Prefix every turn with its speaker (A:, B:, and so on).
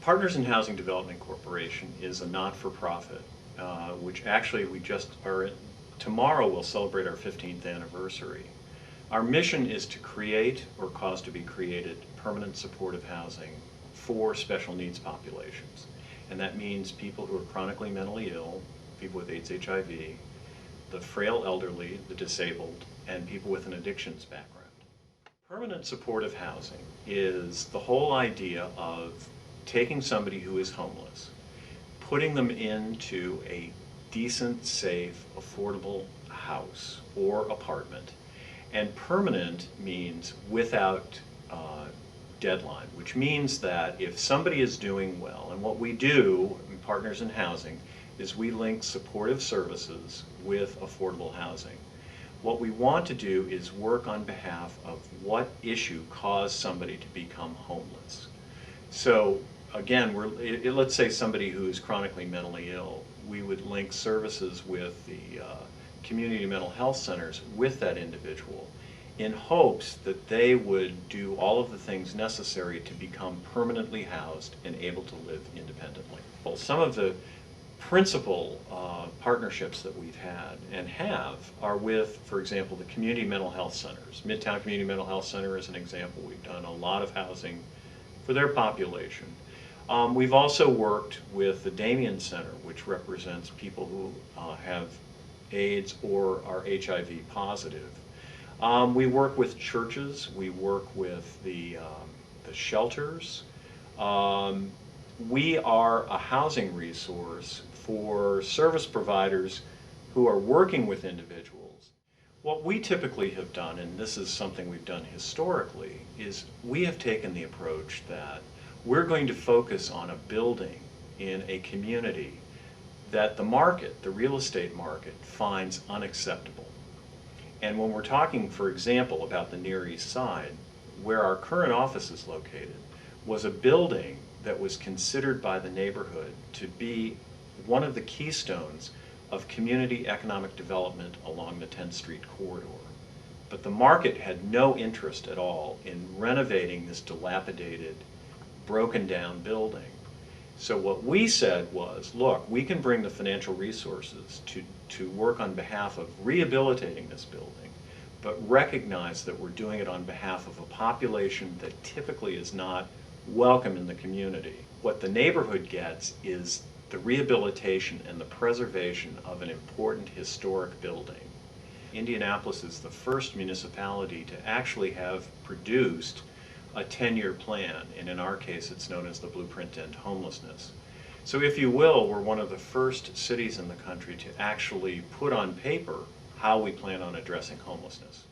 A: Partners in Housing Development Corporation is a not-for-profit, which actually we just are, tomorrow we'll celebrate our 15th anniversary. Our mission is to create or cause to be created permanent supportive housing for special needs populations. And that means people who are chronically mentally ill, people with AIDS, HIV, the frail elderly, the disabled, and people with an addictions background. Permanent supportive housing is the whole idea of taking somebody who is homeless, putting them into a decent, safe, affordable house or apartment. And permanent means without deadline, which means that if somebody is doing well, and what we do in Partners in Housing is we link supportive services with affordable housing. What we want to do is work on behalf of what issue caused somebody to become homeless. So again, let's say somebody who is chronically mentally ill, we would link services with the community mental health centers with that individual in hopes that they would do all of the things necessary to become permanently housed and able to live independently. Well, some of the principal partnerships that we've had and have are with, for example, the community mental health centers. Midtown Community Mental Health Center is an example. We've done a lot of housing for their population. We've also worked with the Damien Center, which represents people who have AIDS or are HIV positive. We work with churches, we work with the shelters. We are a housing resource for service providers who are working with individuals. What we typically have done, and this is something we've done historically, is we have taken the approach that we're going to focus on a building in a community that the market, the real estate market, finds unacceptable. And when we're talking, for example, about the Near East Side, where our current office is located, was a building that was considered by the neighborhood to be one of the keystones of community economic development along the 10th Street corridor. But the market had no interest at all in renovating this dilapidated, broken down building. So what we said was, look, we can bring the financial resources to work on behalf of rehabilitating this building, but recognize that we're doing it on behalf of a population that typically is not welcome in the community. What the neighborhood gets is the rehabilitation and the preservation of an important historic building. Indianapolis is the first municipality to actually have produced a 10-year plan, and in our case it's known as the Blueprint to End Homelessness. So if you will, we're one of the first cities in the country to actually put on paper how we plan on addressing homelessness.